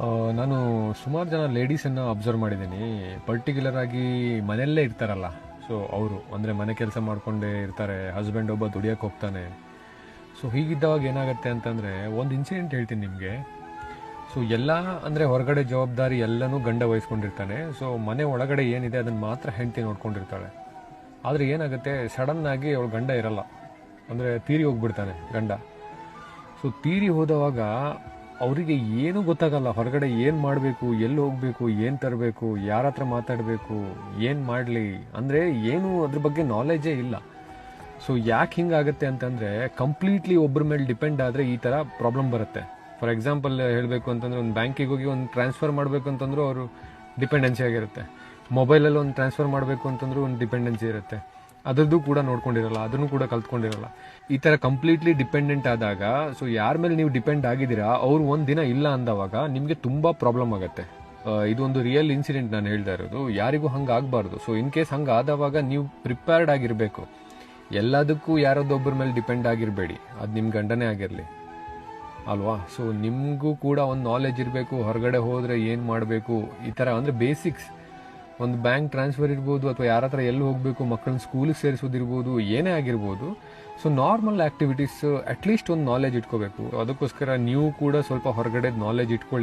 ಆ, ನಾನು ಸುಮಾರು ಜನ ಲೇಡೀಸನ್ನು ಅಬ್ಸರ್ವ್ ಮಾಡಿದ್ದೀನಿ. ಪರ್ಟಿಕ್ಯುಲರ್ ಆಗಿ ಮನೆಯಲ್ಲೇ ಇರ್ತಾರಲ್ಲ, ಸೊ ಅವರು ಅಂದರೆ ಮನೆ ಕೆಲಸ ಮಾಡ್ಕೊಂಡೇ ಇರ್ತಾರೆ, ಹಸ್ಬೆಂಡ್ ಒಬ್ಬ ದುಡಿಯೋಕೆ ಹೋಗ್ತಾನೆ. ಸೊ ಹೀಗಿದ್ದವಾಗ ಏನಾಗುತ್ತೆ ಅಂತಂದರೆ, ಒಂದು ಇನ್ಸಿಡೆಂಟ್ ಹೇಳ್ತೀನಿ ನಿಮಗೆ. ಸೊ ಎಲ್ಲ ಅಂದರೆ ಹೊರಗಡೆ ಜವಾಬ್ದಾರಿ ಎಲ್ಲನೂ ಗಂಡ ವಹಿಸ್ಕೊಂಡಿರ್ತಾನೆ. ಸೊ ಮನೆ ಒಳಗಡೆ ಏನಿದೆ ಅದನ್ನು ಮಾತ್ರ ಹೆಂಡತಿ ನೋಡ್ಕೊಂಡಿರ್ತಾಳೆ. ಆದರೆ ಏನಾಗುತ್ತೆ, ಸಡನ್ನಾಗಿ ಅವಳು ಗಂಡ ಇರಲ್ಲ, ಅಂದರೆ ತೀರಿ ಹೋಗ್ಬಿಡ್ತಾನೆ ಗಂಡ. ಸೊ ತೀರಿ ಹೋದವಾಗ ಅವರಿಗೆ ಏನೂ ಗೊತ್ತಾಗಲ್ಲ, ಹೊರಗಡೆ ಏನು ಮಾಡಬೇಕು, ಎಲ್ಲಿ ಹೋಗಬೇಕು, ಏನು ತರಬೇಕು, ಯಾರ ಹತ್ರ ಮಾತಾಡಬೇಕು, ಏನು ಮಾಡಲಿ ಅಂದರೆ ಏನು ಅದ್ರ ಬಗ್ಗೆ ನಾಲೆಜೇ ಇಲ್ಲ. ಸೊ ಯಾಕೆ ಹಿಂಗಾಗುತ್ತೆ ಅಂತಂದರೆ, ಕಂಪ್ಲೀಟ್ಲಿ ಒಬ್ಬರ ಮೇಲೆ ಡಿಪೆಂಡ್ ಆದರೆ ಈ ಥರ ಪ್ರಾಬ್ಲಮ್ ಬರುತ್ತೆ. ಫಾರ್ ಎಕ್ಸಾಂಪಲ್ ಹೇಳಬೇಕು ಅಂತಂದರೆ, ಒಂದು ಬ್ಯಾಂಕಿಗೆ ಹೋಗಿ ಒಂದು ಟ್ರಾನ್ಸ್ಫರ್ ಮಾಡಬೇಕು ಅಂತಂದ್ರೂ ಅವರು ಡಿಪೆಂಡೆನ್ಸಿ ಆಗಿರುತ್ತೆ. ಮೊಬೈಲಲ್ಲಿ ಒಂದು ಟ್ರಾನ್ಸ್ಫರ್ ಮಾಡಬೇಕು ಅಂತಂದ್ರೂ ಒಂದು ಡಿಪೆಂಡೆನ್ಸಿ ಇರುತ್ತೆ, ಅದರದ್ದು ಕೂಡ ನೋಡ್ಕೊಂಡಿರಲ್ಲ, ಅದನ್ನು ಕೂಡ ಕಲ್ತ್ಕೊಂಡಿರಲ್ಲ. ಈ ಥರ ಕಂಪ್ಲೀಟ್ಲಿ ಡಿಪೆಂಡೆಂಟ್ ಆದಾಗ, ಸೊ ಯಾರ ಮೇಲೆ ನೀವು ಡಿಪೆಂಡ್ ಆಗಿದ್ದೀರಾ ಅವ್ರು ಒಂದು ದಿನ ಇಲ್ಲ ಅಂದವಾಗ ನಿಮಗೆ ತುಂಬ ಪ್ರಾಬ್ಲಮ್ ಆಗುತ್ತೆ. ಇದೊಂದು ರಿಯಲ್ ಇನ್ಸಿಡೆಂಟ್ ನಾನು ಹೇಳ್ತಾ ಇರೋದು, ಯಾರಿಗೂ ಹಂಗೆ ಆಗಬಾರ್ದು. ಸೊ ಇನ್ ಕೇಸ್ ಹಂಗೆ ಆದವಾಗ ನೀವು ಪ್ರಿಪೇರ್ಡ್ ಆಗಿರಬೇಕು. ಎಲ್ಲದಕ್ಕೂ ಯಾರದೊಬ್ಬರ ಮೇಲೆ ಡಿಪೆಂಡ್ ಆಗಿರಬೇಡಿ, ಅದು ನಿಮ್ಮ ಗಂಡನೇ ಆಗಿರಲಿ ಅಲ್ವಾ. ಸೊ ನಿಮಗೂ ಕೂಡ ಒಂದು ನಾಲೆಜ್ ಇರಬೇಕು, ಹೊರಗಡೆ ಹೋದರೆ ಏನು ಮಾಡಬೇಕು, ಈ ಥರ ಅಂದರೆ ಬೇಸಿಕ್ಸ್. ಒಂದು ಬ್ಯಾಂಕ್ ಟ್ರಾನ್ಸ್ಫರ್ ಇರ್ಬೋದು, ಅಥವಾ ಯಾರ ಹತ್ರ ಎಲ್ಲಿ ಹೋಗಬೇಕು, ಮಕ್ಕಳನ್ನ ಸ್ಕೂಲಿಗೆ ಸೇರಿಸೋದಿರ್ಬೋದು, ಏನೇ ಆಗಿರ್ಬೋದು. ಸೊ ನಾರ್ಮಲ್ ಆ್ಯಕ್ಟಿವಿಟೀಸ್ ಅಟ್ಲೀಸ್ಟ್ ಒಂದು ನಾಲೆಜ್ ಇಟ್ಕೋಬೇಕು. ಅದಕ್ಕೋಸ್ಕರ ನೀವು ಕೂಡ ಸ್ವಲ್ಪ ಹೊರಗಡೆ ನಾಲೆಜ್ ಇಟ್ಕೊಳ್ಳಿ.